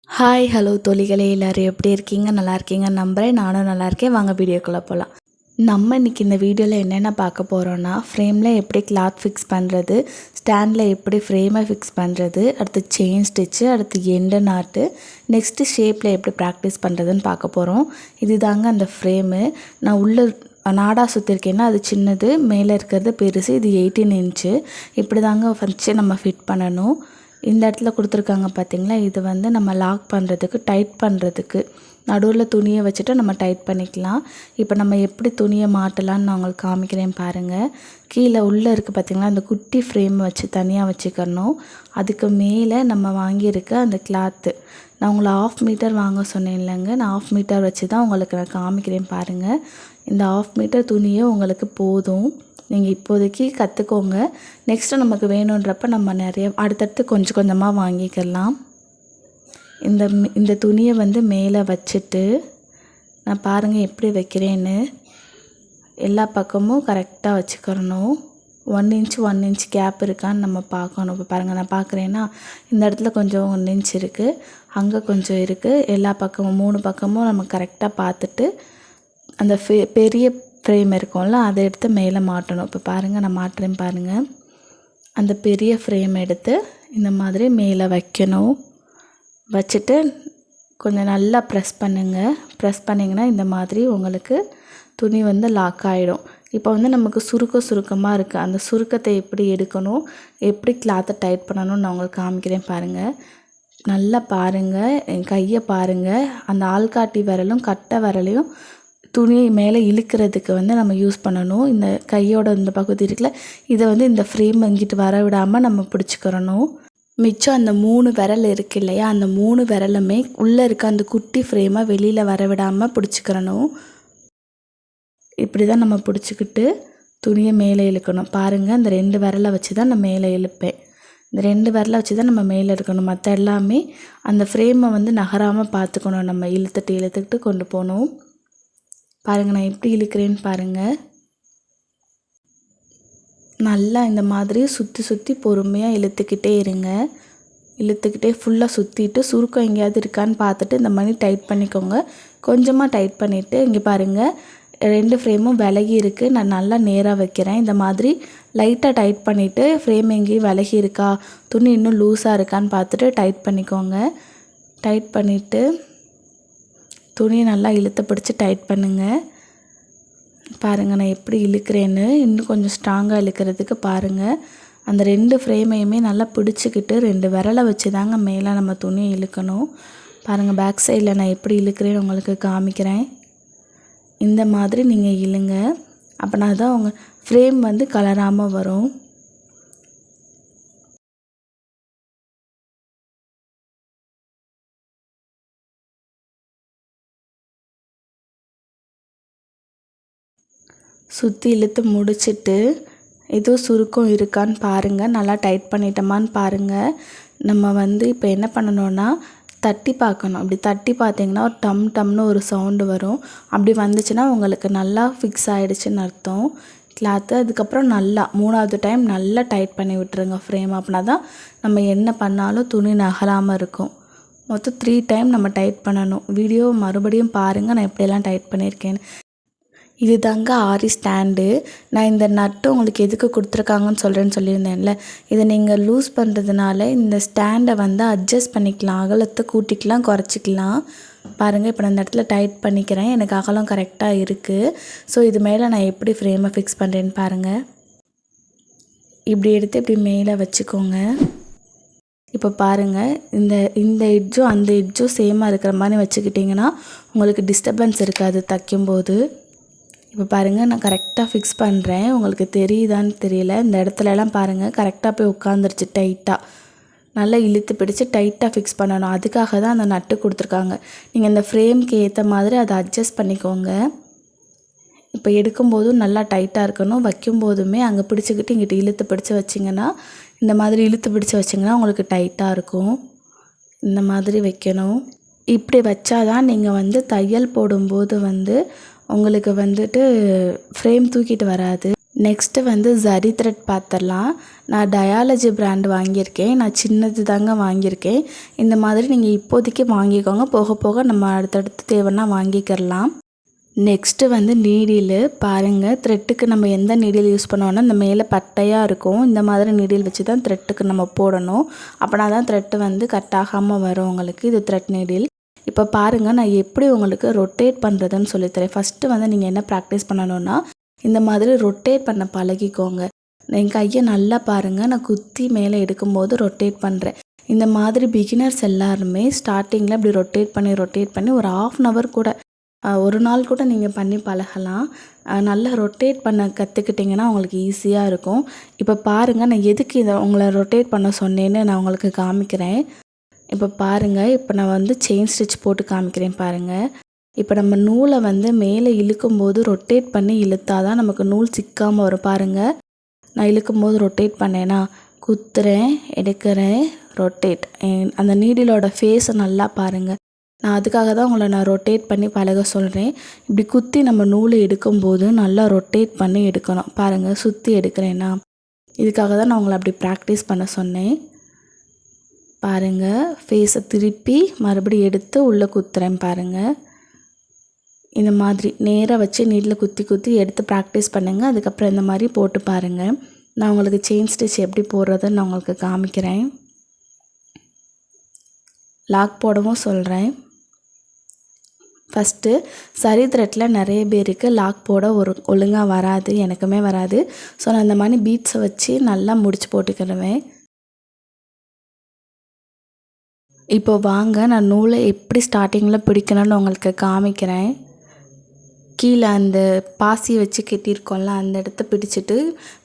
Hi hello தோழிகளே, எல்லோரும் எப்படி இருக்கீங்க? நல்லா இருக்கீங்க நம்புகிறேன். நானும் நல்லா இருக்கேன். வாங்க வீடியோக்குள்ளே போகலாம். நம்ம இன்றைக்கி இந்த வீடியோவில் என்னென்ன பார்க்க போகிறோன்னா, ஃப்ரேமில் எப்படி கிளாத் ஃபிக்ஸ் பண்ணுறது, ஸ்டாண்டில் எப்படி ஃப்ரேமை ஃபிக்ஸ் பண்ணுறது, அடுத்து செயின் ஸ்டிச்சு, அடுத்து எண்டு நாட்டு, நெக்ஸ்ட்டு ஷேப்பில் எப்படி ப்ராக்டிஸ் பண்ணுறதுன்னு பார்க்க போகிறோம். இது தாங்க அந்த ஃப்ரேமு. நான் உள்ள நாடா சுற்றிருக்கேன்னா அது சின்னது, மேலே இருக்கிறது பெருசு. இது 18 இன்ச்சு. இப்படி தாங்க ஃபஸ்ட்டு நம்ம ஃபிட் பண்ணணும். இந்த இடத்துல கொடுத்துருக்காங்க பார்த்தீங்களா, இது வந்து நம்ம லாக் பண்ணுறதுக்கு, டைட் பண்ணுறதுக்கு. நடுவில் துணியை வச்சுட்டு நம்ம டைட் பண்ணிக்கலாம். இப்போ நம்ம எப்படி துணியை மாட்டலான்னு நான் உங்களுக்கு காமிக்கிறேன் பாருங்கள். கீழே உள்ளே இருக்குது பார்த்தீங்களா, அந்த குட்டி ஃப்ரேம் வச்சு தனியாக வச்சுக்கணும். அதுக்கு மேலே நம்ம வாங்கியிருக்க அந்த கிளாத்து, நான் உங்களை 1/2 மீட்டர் வாங்க சொன்னேன் இல்லைங்க, நான் 1/2 மீட்டர் வச்சு தான் உங்களுக்கு நான் காமிக்கிறேன் பாருங்கள். இந்த 1/2 மீட்டர் துணியே உங்களுக்கு போதும். நீங்கள் இப்போதைக்கு கற்றுக்கோங்க. நெக்ஸ்ட்டு நமக்கு வேணுன்றப்ப நம்ம நிறைய அடுத்தடுத்து கொஞ்சம் கொஞ்சமாக வாங்கிக்கலாம். இந்த துணியை வந்து மேலே வச்சுட்டு நான் பாருங்கள் எப்படி வைக்கிறேன்னு. எல்லா பக்கமும் கரெக்டாக வச்சுக்கிறணும். 1 இன்ச் 1 இன்ச் கேப் இருக்கான்னு நம்ம பார்க்கணும். இப்போ பாருங்கள், நான் பார்க்குறேன்னா இந்த இடத்துல கொஞ்சம் 1 இன்ச் இருக்குது, அங்கே கொஞ்சம் இருக்குது. எல்லா பக்கமும் 3 பக்கமும் நம்ம கரெக்டாக பார்த்துட்டு அந்த பெரிய ஃப்ரேம் இருக்கும்ல, அதை எடுத்து மேலே மாட்டணும். இப்போ பாருங்கள், நான் மாட்டுறேன் பாருங்கள். அந்த பெரிய ஃப்ரேம் எடுத்து இந்த மாதிரி மேலே வைக்கணும். வச்சுட்டு கொஞ்சம் நல்லா ப்ரெஸ் பண்ணுங்கள். ப்ரெஸ் பண்ணிங்கன்னா இந்த மாதிரி உங்களுக்கு துணி வந்து லாக் ஆகிடும். இப்போ வந்து நமக்கு சுருக்கமாக இருக்குது. அந்த சுருக்கத்தை எப்படி எடுக்கணும், எப்படி கிளாத்தை டைட் பண்ணணும்னு நான் உங்களுக்கு காமிக்கிறேன் பாருங்கள். நல்லா பாருங்கள், என் கையை பாருங்கள். அந்த ஆள்காட்டி விரலும் கட்டை விரலையும் துணியை மேலே இழுக்கிறதுக்கு வந்து நம்ம யூஸ் பண்ணணும். இந்த கையோட இந்த பகுதி இருக்குல்ல, இதை வந்து இந்த ஃப்ரேம் இங்கிட்டு வர விடாமல் நம்ம பிடிச்சிக்கிறணும். மிச்சம் அந்த 3 விரல் இருக்குது இல்லையா, அந்த 3 விரலுமே உள்ளே இருக்க அந்த குட்டி ஃப்ரேமை வெளியில் வர விடாமல் பிடிச்சிக்கிறணும். இப்படி தான் நம்ம பிடிச்சிக்கிட்டு துணியை மேலே இழுக்கணும். பாருங்கள், இந்த 2 விரலை வச்சு தான் நான் மேலே இழுப்பேன். இந்த 2 விரலை வச்சு தான் நம்ம மேலே இருக்கணும். மற்ற எல்லாமே அந்த ஃப்ரேமை வந்து நகராமல் பார்த்துக்கணும். நம்ம இழுத்துக்கிட்டு கொண்டு போகணும். பாருங்கள், நான் எப்படி இழுக்கிறேன்னு பாருங்கள். நல்லா இந்த மாதிரி சுற்றி பொறுமையாக இழுத்துக்கிட்டே இருங்க. இழுத்துக்கிட்டே ஃபுல்லாக சுற்றிட்டு சுருக்கம் எங்கேயாவது இருக்கான்னு பார்த்துட்டு இந்த மாதிரி டைட் பண்ணிக்கோங்க. கொஞ்சமாக டைட் பண்ணிவிட்டு இங்கே பாருங்கள், 2 ஃப்ரேமும் விலகி இருக்குது. நான் நல்லா நேராக வைக்கிறேன். இந்த மாதிரி லைட்டாக டைட் பண்ணிவிட்டு ஃப்ரேம் எங்கேயும் விலகி இருக்கா, துணி இன்னும் லூஸாக இருக்கான்னு பார்த்துட்டு டைட் பண்ணிக்கோங்க. டைட் பண்ணிவிட்டு துணியை நல்லா இழுத்து பிடிச்சி டைட் பண்ணுங்கள். பாருங்கள், நான் எப்படி இழுக்கிறேன்னு. இன்னும் கொஞ்சம் ஸ்ட்ராங்காக இழுக்கிறதுக்கு பாருங்கள். அந்த 2 ஃப்ரேமையுமே நல்லா பிடிச்சிக்கிட்டு 2 விரலை வச்சு தாங்க மேலே நம்ம துணியை இழுக்கணும். பாருங்கள், பேக் சைடில் நான் எப்படி இழுக்கிறேன்னு உங்களுக்கு காமிக்கிறேன். இந்த மாதிரி நீங்கள் இழுங்க. அப்படின்னா தான் உங்கள் ஃப்ரேம் வந்து கலராமல் வரும். சுற்றி இழுத்து முடிச்சுட்டு ஏதோ சுருக்கம் இருக்கான்னு பாருங்கள். நல்லா டைட் பண்ணிட்டோமான்னு பாருங்கள். நம்ம வந்து இப்போ என்ன பண்ணணுன்னா தட்டி பார்க்கணும். அப்படி தட்டி பார்த்தீங்கன்னா ஒரு டம்னு ஒரு சவுண்டு வரும். அப்படி வந்துச்சுன்னா உங்களுக்கு நல்லா ஃபிக்ஸ் ஆகிடுச்சின்னு அர்த்தம் கிளாத்து. அதுக்கப்புறம் நல்லா 3வது டைம் நல்லா டைட் பண்ணி விட்டுருங்க ஃப்ரேம். அப்படின்னா தான் நம்ம என்ன பண்ணாலும் துணி நகராமல் இருக்கும். மொத்தம் 3 டைம் நம்ம டைட் பண்ணணும். வீடியோ மறுபடியும் பாருங்கள், நான் எப்படியெல்லாம் டைட் பண்ணியிருக்கேன்னு. இது தாங்க ஆரி ஸ்டாண்டு. நான் இந்த நட்டு உங்களுக்கு எதுக்கு கொடுத்துருக்காங்கன்னு சொல்லியிருந்தேன்ல, இதை நீங்கள் லூஸ் பண்ணுறதுனால இந்த ஸ்டாண்டை வந்து அட்ஜஸ்ட் பண்ணிக்கலாம். அகலத்தை கூட்டிக்கலாம், குறைச்சிக்கலாம். பாருங்கள், இப்போ நான் இந்த இடத்துல டைட் பண்ணிக்கிறேன். எனக்கு அகலம் கரெக்டாக இருக்குது. ஸோ இது மேலே நான் எப்படி ஃப்ரேமை ஃபிக்ஸ் பண்ணுறேன்னு பாருங்கள். இப்படி எடுத்து இப்படி மேலே வச்சுக்கோங்க. இப்போ பாருங்கள், இந்த எட்ஜும் அந்த எட்ஜும் சேமாக இருக்கிற மாதிரி வச்சுக்கிட்டிங்கன்னா உங்களுக்கு டிஸ்டர்பன்ஸ் இருக்காது தைக்கும்போது. இப்போ பாருங்கள், நான் கரெக்டாக ஃபிக்ஸ் பண்ணுறேன். உங்களுக்கு தெரியுதான்னு தெரியல. இந்த இடத்துலலாம் பாருங்கள், கரெக்டாக போய் உட்காந்துருச்சு டைட்டாக. நல்லா இழுத்து பிடிச்சி டைட்டாக ஃபிக்ஸ் பண்ணணும். அதுக்காக தான் அந்த நட்டு கொடுத்துருக்காங்க. நீங்கள் இந்த ஃப்ரேம்க்கு ஏற்ற மாதிரி அதை அட்ஜஸ்ட் பண்ணிக்கோங்க. இப்போ எடுக்கும்போதும் நல்லா டைட்டாக இருக்கணும். வைக்கும்போதுமே அங்கே பிடிச்சிக்கிட்டு இங்கிட்ட இழுத்து பிடிச்சி வச்சிங்கன்னா, இந்த மாதிரி இழுத்து பிடிச்சி வச்சிங்கன்னா உங்களுக்கு டைட்டாக இருக்கும். இந்த மாதிரி வைக்கணும். இப்படி வச்சாதான் நீங்கள் வந்து தையல் போடும்போது வந்து உங்களுக்கு வந்துட்டு ஃப்ரேம் தூக்கிட்டு வராது. நெக்ஸ்ட்டு வந்து ஜரி த்ரெட் பார்த்துடலாம். நான் டயாலஜி பிராண்ட் வாங்கியிருக்கேன். நான் சின்னது தாங்க வாங்கியிருக்கேன். இந்த மாதிரி நீங்கள் இப்போதைக்கு வாங்கிக்கோங்க. போக போக நம்ம அடுத்தடுத்து தேவைன்னா வாங்கிக்கிறலாம். நெக்ஸ்ட்டு வந்து நீடிலு பாருங்கள். த்ரெட்டுக்கு நம்ம எந்த நீடில் யூஸ் பண்ணுவோன்னா இந்த மேலே பட்டையாக இருக்கும். இந்த மாதிரி நீடில் வச்சு தான் த்ரெட்டுக்கு நம்ம போடணும். அப்படின்னா தான் த்ரெட்டு வந்து கட் ஆகாமல் வரும் உங்களுக்கு. இது த்ரெட் நீடில். இப்போ பாருங்கள், நான் எப்படி உங்களுக்கு ரொட்டேட் பண்ணுறதுன்னு சொல்லித்தரேன். ஃபஸ்ட்டு வந்து நீங்கள் என்ன ப்ராக்டிஸ் பண்ணணுன்னா இந்த மாதிரி ரொட்டேட் பண்ண பழகிக்கோங்க. என் கையை நல்லா பாருங்கள். நான் குத்தி மேலே எடுக்கும்போது ரொட்டேட் பண்ணுறேன். இந்த மாதிரி பிகினர்ஸ் எல்லாருமே ஸ்டார்டிங்கில் இப்படி ரொட்டேட் பண்ணி ஒரு 1/2 hour கூட ஒரு நாள் கூட நீங்கள் பண்ணி பழகலாம். நல்லா ரொட்டேட் பண்ண கற்றுக்கிட்டிங்கன்னா உங்களுக்கு ஈஸியாக இருக்கும். இப்போ பாருங்கள், நான் எதுக்கு இதை உங்களை ரொட்டேட் பண்ண சொன்னேன்னு நான் உங்களுக்கு காமிக்கிறேன். இப்போ பாருங்கள், இப்போ நான் வந்து செயின் ஸ்டிச் போட்டு காமிக்கிறேன் பாருங்கள். இப்போ நம்ம நூலை வந்து மேலே இழுக்கும்போது ரொட்டேட் பண்ணி இழுத்தா தான் நமக்கு நூல் சிக்காமல் வரும். பாருங்கள், நான் இழுக்கும்போது ரொட்டேட் பண்ணேன்னா குத்துறேன், எடுக்கிறேன், ரொட்டேட். அந்த நீடிலோட ஃபேஸை நல்லா பாருங்கள். நான் அதுக்காக தான் உங்களை நான் ரொட்டேட் பண்ணி பழக சொல்கிறேன். இப்படி குத்தி நம்ம நூலை எடுக்கும்போது நல்லா ரொட்டேட் பண்ணி எடுக்கணும். பாருங்கள், சுற்றி எடுக்கிறேன்னா இதுக்காக தான் நான் உங்களை அப்படி ப்ராக்டிஸ் பண்ண சொன்னேன். பாருங்கள், ஃபேஸை திருப்பி மறுபடியும் எடுத்து உள்ளே குத்துறேன் பாருங்கள். இந்த மாதிரி நேராக வச்சு நீடில் குத்தி எடுத்து ப்ராக்டிஸ் பண்ணுங்கள். அதுக்கப்புறம் இந்த மாதிரி போட்டு பாருங்கள். நான் உங்களுக்கு செயின் ஸ்டிச் எப்படி போடுறதுன்னு நான் உங்களுக்கு காமிக்கிறேன். லாக் போடவும் சொல்கிறேன். ஃபஸ்ட்டு சரி த்ரெட்டில் நிறைய பேருக்கு லாக் போட ஒழுங்காக வராது. எனக்குமே வராது. ஸோ நான் இந்த மாதிரி பீட்ஸை வச்சு நல்லா முடிச்சு போட்டுக்கிடுவேன். இப்போ வாங்க, நான் நூலை எப்படி ஸ்டார்டிங்கில் பிடிக்கணும்னு உங்களுக்கு காமிக்கிறேன். கீழே அந்த பாசி வச்சு கட்டியிருக்கோம்ல, அந்த இடத்த பிடிச்சிட்டு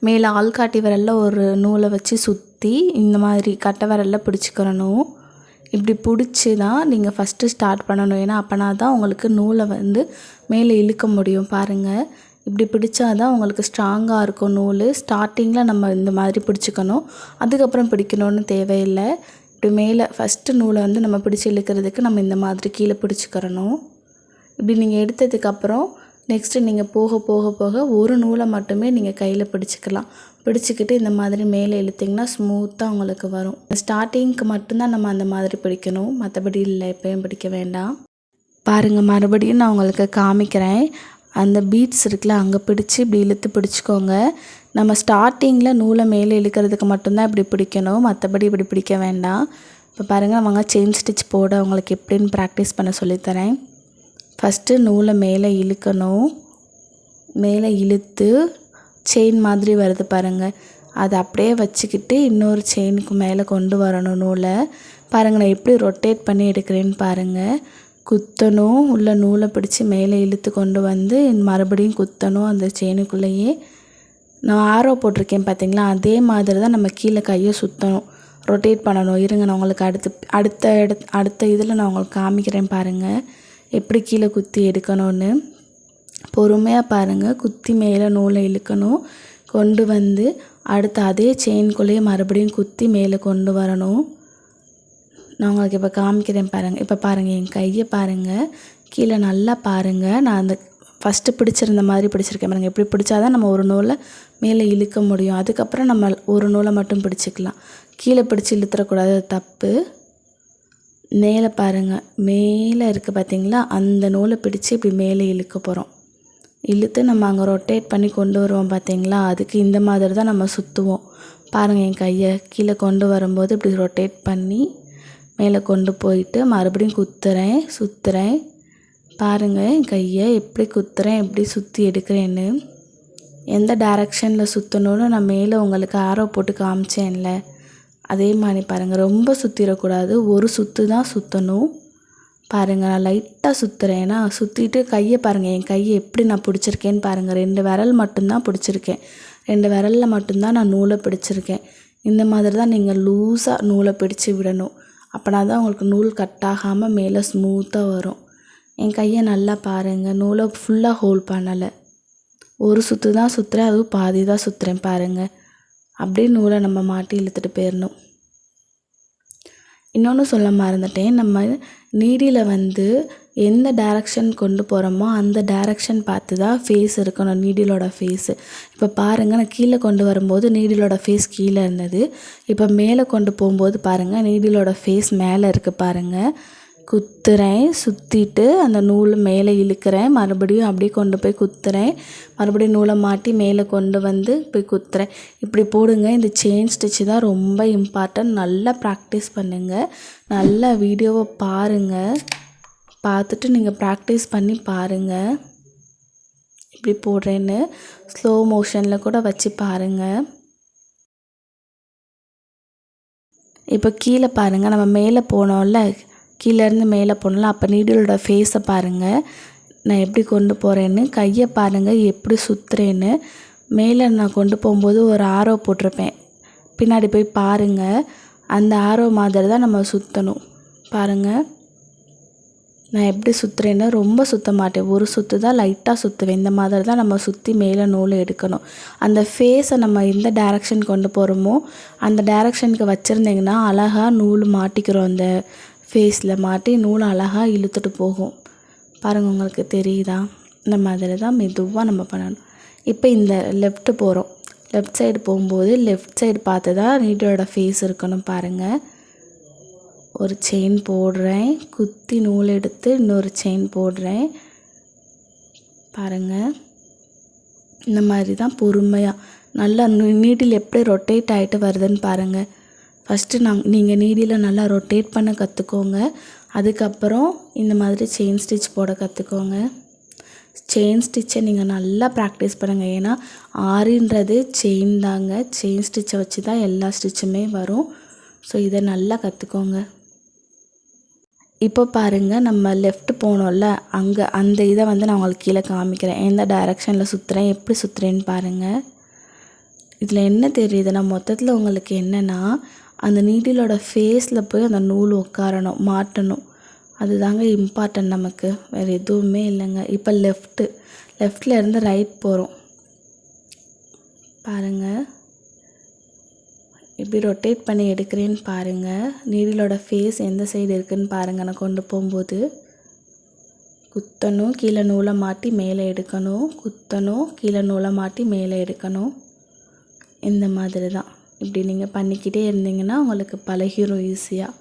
மேலே ஆள்காட்டி விரலில் ஒரு நூலை வச்சு சுற்றி இந்த மாதிரி கட்டை விரலில் பிடிச்சிக்கிறணும். இப்படி பிடிச்சி தான் நீங்கள் ஃபஸ்ட்டு ஸ்டார்ட் பண்ணணும். ஏன்னா அப்போனா தான் உங்களுக்கு நூலை வந்து மேலே இழுக்க முடியும். பாருங்கள், இப்படி பிடிச்சா தான் உங்களுக்கு ஸ்ட்ராங்காக இருக்கும் நூல். ஸ்டார்டிங்கில் நம்ம இந்த மாதிரி பிடிச்சிக்கணும். அதுக்கப்புறம் பிடிக்கணும்னு தேவையில்லை. இப்படி மேலே ஃபஸ்ட்டு நூலை வந்து நம்ம பிடிச்சி இழுக்கிறதுக்கு நம்ம இந்த மாதிரி கீழே பிடிச்சிக்கிறணும். இப்படி நீங்கள் எடுத்ததுக்கப்புறம் நெக்ஸ்ட்டு நீங்கள் போக போக போக ஒரு நூலை மட்டுமே நீங்கள் கையில் பிடிச்சிக்கிட்டு இந்த மாதிரி மேலே இழுத்திங்கன்னா ஸ்மூத்தாக உங்களுக்கு வரும். ஸ்டார்டிங்க்கு மட்டும்தான் நம்ம அந்த மாதிரி பிடிக்கணும், மற்றபடி இல்லை எப்பயும் பிடிக்க வேண்டாம். பாருங்கள், மறுபடியும் நான் உங்களுக்கு காமிக்கிறேன். அந்த பீட்ஸ் இருக்குல்ல, அங்கே பிடிச்சி இப்படி இழுத்து பிடிச்சிக்கோங்க. நம்ம ஸ்டார்டிங்கில் நூலை மேலே இழுக்கிறதுக்கு மட்டும்தான் இப்படி பிடிக்கணும், மற்றபடி இப்படி பிடிக்க வேண்டாம். இப்போ பாருங்கள், வாங்க செயின் ஸ்டிச் போட உங்களுக்கு எப்படின்னு ப்ராக்டிஸ் பண்ண சொல்லித்தரேன். ஃபஸ்ட்டு நூலை மேலே இழுக்கணும். மேலே இழுத்து செயின் மாதிரி வருது பாருங்கள், அதை அப்படியே வச்சுக்கிட்டு இன்னொரு செயினுக்கு மேலே கொண்டு வரணும் நூலை. பாருங்கள், நான் எப்படி ரொட்டேட் பண்ணி எடுக்கிறேன்னு பாருங்கள். குத்தணும், உள்ள நூலை பிடிச்சி மேலே இழுத்து கொண்டு வந்து மறுபடியும் குத்தணும் அந்த செயினுக்குள்ளேயே. நான் ஆரோ போட்டிருக்கேன் பார்த்தீங்களா, அதே மாதிரி தான் நம்ம கீழே கையை சுற்றணும், ரொட்டேட் பண்ணணும். இருங்க, நான் உங்களுக்கு அடுத்த இதில் நான் உங்களுக்கு காமிக்கிறேன் பாருங்கள் எப்படி கீழே குத்தி எடுக்கணும்னு. பொறுமையாக பாருங்கள். குத்தி மேலே நூலை இழுக்கணும், கொண்டு வந்து அடுத்து அதே செயின்குள்ளேயே மறுபடியும் குத்தி மேலே கொண்டு வரணும். நான் உங்களுக்கு இப்போ காமிக்கிறேன் பாருங்கள். இப்போ பாருங்கள், என் கையை பாருங்கள், கீழே நல்லா பாருங்கள். நான் அந்த ஃபஸ்ட்டு பிடிச்சிருந்த மாதிரி பிடிச்சிருக்கேன் பாருங்கள். எப்படி பிடிச்சாதான் நம்ம ஒரு நூலை மேலே இழுக்க முடியும். அதுக்கப்புறம் நம்ம ஒரு நூலை மட்டும் பிடிச்சிக்கலாம். கீழே பிடிச்சி இழுத்துறக்கூடாது, தப்பு. மேலே பாருங்கள், மேலே இருக்குது பார்த்தீங்களா, அந்த நூலை பிடிச்சி இப்படி மேலே இழுக்க போகிறோம். இழுத்து நம்ம அங்கே ரொட்டேட் பண்ணி கொண்டு வருவோம் பார்த்தீங்களா, அதுக்கு இந்த மாதிரி தான் நம்ம சுற்றுவோம். பாருங்கள், என் கையை கீழே கொண்டு வரும்போது இப்படி ரொட்டேட் பண்ணி மேலே கொண்டு போயிட்டு மறுபடியும் சுற்றுறேன். பாருங்கள், என் கையை எப்படி குத்துறேன், எப்படி சுற்றி எடுக்கிறேன்னு. எந்த டைரெக்ஷனில் சுற்றணுன்னு நான் மேலே உங்களுக்கு ஆரோ போட்டு காமிச்சேன்ல, அதே மாதிரி பாருங்கள். ரொம்ப சுற்றிடக்கூடாது, ஒரு சுற்று தான் சுற்றணும். பாருங்கள், நான் லைட்டாக சுற்றுறேன். ஏன்னா சுற்றிட்டு கையை பாருங்கள், என் கையை எப்படி நான் பிடிச்சிருக்கேன்னு பாருங்கள். 2 விரல் மட்டும்தான் பிடிச்சிருக்கேன். 2 விரலில் மட்டும்தான் நான் நூலை பிடிச்சிருக்கேன். இந்த மாதிரி தான் நீங்கள் லூஸாக நூலை பிடிச்சி விடணும். அப்படின்னா தான் உங்களுக்கு நூல் கட் ஆகாமல் மேலே ஸ்மூத்தாக வரும். என் கையை நல்லா பாருங்கள், நூலை ஃபுல்லாக ஹோல்ட் பண்ணலை, ஒரு சுற்று தான் சுற்றுறேன், அதுவும் பாதி தான் சுற்றுறேன் பாருங்கள். அப்படியே நூலை நம்ம மாட்டி இழுத்துட்டு போயிடணும். இன்னொன்று சொல்ல மறந்துட்டேன், நம்ம நீடியில் வந்து எந்த டைரக்ஷன் கொண்டு போகிறோமோ அந்த டைரக்ஷன் பார்த்து தான் ஃபேஸ் இருக்கணும், நீடிலோட ஃபேஸு. இப்போ பாருங்கள், நான் கீழே கொண்டு வரும்போது நீடிலோட ஃபேஸ் கீழே இருந்தது. இப்போ மேலே கொண்டு போகும்போது பாருங்கள், நீடிலோட ஃபேஸ் மேலே இருக்குது பாருங்கள். குத்துறேன், சுற்றிட்டு அந்த நூல் மேலே இழுக்கிறேன், மறுபடியும் அப்படியே கொண்டு போய் குத்துறேன், மறுபடியும் நூலை மாட்டி மேலே கொண்டு வந்து போய் குத்துறேன். இப்படி போடுங்க. இந்த செயின் ஸ்டிச்சு தான் ரொம்ப இம்பார்ட்டன்ட். நல்லா ப்ராக்டிஸ் பண்ணுங்கள். நல்லா வீடியோவை பாருங்கள், பார்த்துட்டு நீங்கள் ப்ராக்டிஸ் பண்ணி பாருங்கள். இப்படி போடுறேன்னு ஸ்லோ மோஷனில் கூட வச்சு பாருங்கள். இப்போ கீழே பாருங்கள், நம்ம மேலே போனோம்ல, கீழேருந்து மேலே போனோம்ல, அப்போ நீடிலோட ஃபேஸை பாருங்கள், நான் எப்படி கொண்டு போகிறேன்னு. கையை பாருங்கள் எப்படி சுற்றுறேன்னு. மேலே நான் கொண்டு போகும்போது ஒரு ஆரோ போட்டிருப்பேன், பின்னாடி போய் பாருங்கள். அந்த ஆரோ மாதிரி தான் நம்ம சுற்றணும். பாருங்கள் நான் எப்படி சுற்றுறேன்னு. ரொம்ப சுற்ற மாட்டேன், ஒரு சுற்று தான் லைட்டாக சுற்றுவேன். இந்த மாதிரி தான் நம்ம சுற்றி மேலே நூலை எடுக்கணும். அந்த ஃபேஸை நம்ம எந்த டைரக்ஷன் கொண்டு போகிறோமோ அந்த டைரக்ஷனுக்கு வச்சுருந்திங்கன்னா அழகாக நூல் மாட்டிக்கிறோம். அந்த ஃபேஸில் மாட்டி நூலை அழகாக இழுத்துட்டு போகும். பாருங்கள், உங்களுக்கு தெரியுதா? இந்த மாதிரி தான் மெதுவாக நம்ம பண்ணணும். இப்போ இந்த லெஃப்ட்டு போகிறோம், லெஃப்ட் சைடு போகும்போது லெஃப்ட் சைடு பார்த்து தான் நீடிலோட ஃபேஸ் இருக்கணும். பாருங்கள், ஒரு செயின் போடுறேன், குத்தி நூல் எடுத்து இன்னொரு செயின் போடுறேன். பாருங்கள், இந்த மாதிரி தான் பொறுமையாக நல்லா நீடில் எப்படி ரொட்டேட் ஆகிட்டு வருதுன்னு பாருங்கள். ஃபஸ்ட்டு நீங்கள் நீடியில் நல்லா ரொட்டேட் பண்ண கற்றுக்கோங்க. அதுக்கப்புறம் இந்த மாதிரி செயின் ஸ்டிச் போட கற்றுக்கோங்க. செயின் ஸ்டிச்சை நீங்கள் நல்லா ப்ராக்டிஸ் பண்ணுங்கள். ஏன்னா ஆரின்றது செயின் தாங்க, செயின் ஸ்டிச்சை வச்சு தான் எல்லா ஸ்டிச்சுமே வரும். ஸோ இதை நல்லா கற்றுக்கோங்க. இப்போ பாருங்கள், நம்ம லெஃப்ட் போனோம்ல, அங்கே அந்த இதை வந்து நான் உங்களுக்கு கீழே காமிக்கிறேன். எந்த டைரக்ஷனில் சுற்றுறேன், எப்படி சுற்றுறேன்னு பாருங்கள். இதில் என்ன தெரியுதுன்னா, மொத்தத்தில் உங்களுக்கு என்னென்னா, அந்த நீடிலோட ஃபேஸில் போய் அந்த நூல் உட்காரணும், மாட்டணும். அதுதாங்க இம்பார்ட்டன்ட் நமக்கு, வேறு எதுவுமே இல்லைங்க. இப்போ லெஃப்டில் இருந்து ரைட் போகிறோம். பாருங்கள், இப்படி ரொட்டேட் பண்ணி எடுக்கிறேன்னு பாருங்கள். நீடிலோட ஃபேஸ் எந்த சைடு இருக்குதுன்னு பாருங்கள். நான் கொண்டு போகும்போது குத்தணும், கீழே நூலை மாட்டி மேலே எடுக்கணும், குத்தணும், கீழே நூலை மாட்டி மேலே எடுக்கணும். இந்த மாதிரி தான். இப்படி நீங்கள் பண்ணிக்கிட்டே இருந்தீங்கன்னா உங்களுக்கு பழகிரும் ஈஸியாக.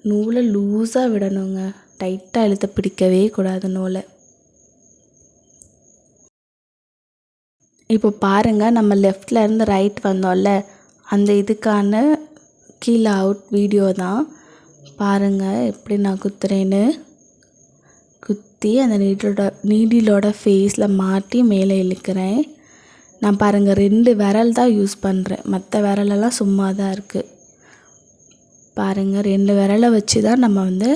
நூலை லூஸாக விடணுங்க, டைட்டாக இழுத்து பிடிக்கவே கூடாது நூலை. இப்போ பாருங்கள், நம்ம லெஃப்டில் இருந்து ரைட் வந்தோம்ல, அந்த இதுக்கான கீழே அவுட் வீடியோ தான். பாருங்கள் எப்படி நான் குத்துறேன்னு. குத்தி அந்த நீடிலோட ஃபேஸில் மாட்டி மேலே இழுக்கிறேன். நான் பாருங்கள் 2 விரல் தான் யூஸ் பண்ணுறேன், மற்ற விரலெல்லாம் சும்மா தான் இருக்குது. பாருங்கள், 2 விரலை வச்சு தான் நம்ம வந்து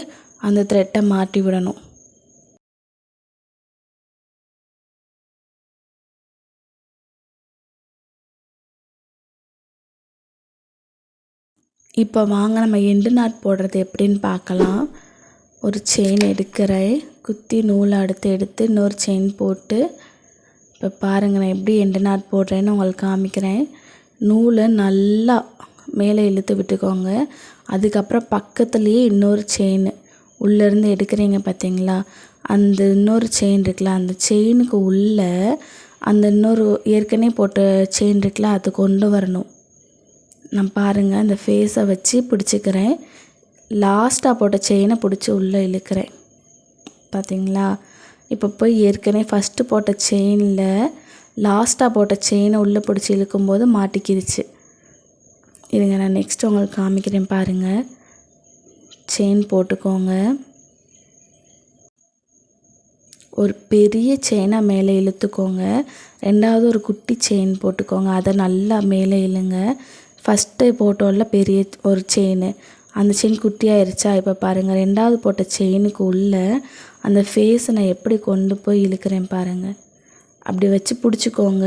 அந்த த்ரெட்டை மாட்டி விடணும். இப்போ வாங்க நம்ம எண்டு நாட் போடுறது எப்படின்னு பார்க்கலாம். ஒரு செயின் எடுக்கிறேன், குத்தி நூலை எடுத்து இன்னொரு செயின் போட்டு, இப்போ பாருங்கள் நான் எப்படி எண்டு நாட் போடுறேன்னு உங்களுக்கு காமிக்கிறேன். நூலை நல்லா மேலே இழுத்து விட்டுக்கோங்க. அதுக்கப்புறம் பக்கத்துலேயே இன்னொரு செயின் உள்ளேருந்து எடுக்கிறீங்க பார்த்தீங்களா, அந்த இன்னொரு செயின் இருக்குல்ல, அந்த செயினுக்கு உள்ளே அந்த இன்னொரு ஏற்கனவே போட்ட செயின் இருக்குல்ல, அது கொண்டு வரணும். நான் பாருங்கள் அந்த ஃபேஸை வச்சு பிடிச்சிக்கிறேன், லாஸ்ட்டாக போட்ட செயினை பிடிச்சி உள்ளே இழுக்கிறேன். பார்த்தீங்களா? இப்போ போய் ஏற்கனவே ஃபஸ்ட்டு போட்ட செயினில் லாஸ்ட்டாக போட்ட செயினை உள்ளே பிடிச்சி இழுக்கும்போது மாட்டிக்கிடுச்சு. இதுங்க நான் நெக்ஸ்ட்டு உங்களுக்கு காமிக்கிறேன் பாருங்கள். செயின் போட்டுக்கோங்க, ஒரு பெரிய செயினை மேலே இழுத்துக்கோங்க. ரெண்டாவது ஒரு குட்டி செயின் போட்டுக்கோங்க, அதை நல்லா மேலே இழுங்க. ஃபஸ்ட்டு போட்டோம்ல பெரிய ஒரு செயின், அந்த செயின் குட்டியாயிருச்சா? இப்போ பாருங்கள், ரெண்டாவது போட்ட செயினுக்கு உள்ளே அந்த ஃபேஸை நான் எப்படி கொண்டு போய் இழுக்கிறேன் பாருங்கள். அப்படி வச்சு பிடிச்சிக்கோங்க.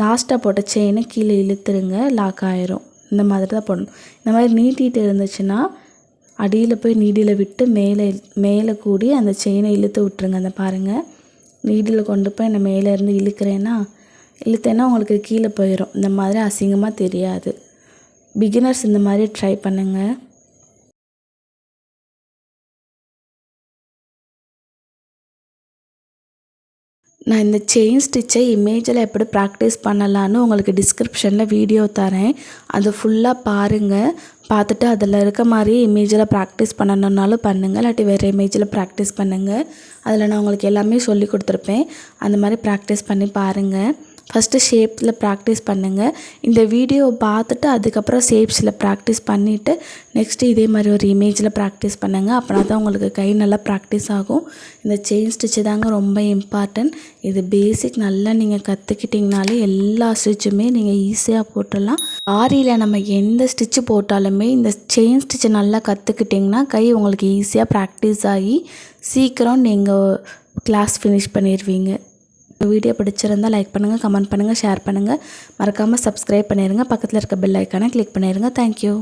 லாஸ்ட்டாக போட்ட செயினை கீழே இழுத்துருங்க, லாக் ஆயிரும். இந்த மாதிரி தான் போடணும். இந்த மாதிரி நீட்டிகிட்டு இருந்துச்சுன்னா அடியில் போய் நீடியில் விட்டு மேலே கூடி அந்த செயினை இழுத்து விட்டுருங்க. அந்த பாருங்கள், நீடியில் கொண்டு போய் நான் மேலேருந்து இழுத்தேன்னா உங்களுக்கு கீழே போயிடும். இந்த மாதிரி அசிங்கமாக தெரியாது. பிகினர்ஸ் இந்த மாதிரி ட்ரை பண்ணுங்கள். நான் இந்த செயின் ஸ்டிச்சை இமேஜில் எப்படி ப்ராக்டிஸ் பண்ணலான்னு உங்களுக்கு டிஸ்கிரிப்ஷனில் வீடியோ தரேன். அது ஃபுல்லாக பாருங்கள். பார்த்துட்டு அதில் இருக்க மாதிரி இமேஜில் ப்ராக்டிஸ் பண்ணணுன்னாலும் பண்ணுங்கள், இல்லாட்டி வேறு இமேஜில் ப்ராக்டிஸ் பண்ணுங்கள். அதில் நான் உங்களுக்கு எல்லாமே சொல்லி கொடுத்துருப்பேன். அந்த மாதிரி ப்ராக்டிஸ் பண்ணி பாருங்கள். ஃபஸ்ட்டு ஷேப்பில் ப்ராக்டிஸ் பண்ணுங்கள். இந்த வீடியோவை பார்த்துட்டு அதுக்கப்புறம் ஷேப்ஸில் ப்ராக்டிஸ் பண்ணிவிட்டு நெக்ஸ்ட்டு இதே மாதிரி ஒரு இமேஜில் ப்ராக்டிஸ் பண்ணுங்கள். அப்படின்னா தான் உங்களுக்கு கை நல்லா ப்ராக்டிஸ் ஆகும். இந்த செயின் ஸ்டிச்சு தாங்க ரொம்ப இம்பார்ட்டன்ட். இது பேசிக் நல்லா நீங்கள் கற்றுக்கிட்டிங்கனாலே எல்லா ஸ்டிச்சுமே நீங்கள் ஈஸியாக போட்டுடலாம். ஆரியில் நம்ம எந்த ஸ்டிச்சு போட்டாலுமே இந்த செயின் ஸ்டிச்சை நல்லா கற்றுக்கிட்டிங்கன்னா கை உங்களுக்கு ஈஸியாக ப்ராக்டிஸ் ஆகி சீக்கிரம் நீங்கள் கிளாஸ் ஃபினிஷ் பண்ணிடுவீங்க. வீடியோ பிடிச்சிருந்தால் லைக் பண்ணுங்கள், கமெண்ட் பண்ணுங்கள், ஷேர் பண்ணுங்கள். மறக்காமல் சப்ஸ்கிரைப் பண்ணிடுங்க. பக்கத்தில் இருக்க பெல் ஐக்கானை கிளிக் பண்ணிடுங்க. தேங்க்யூ.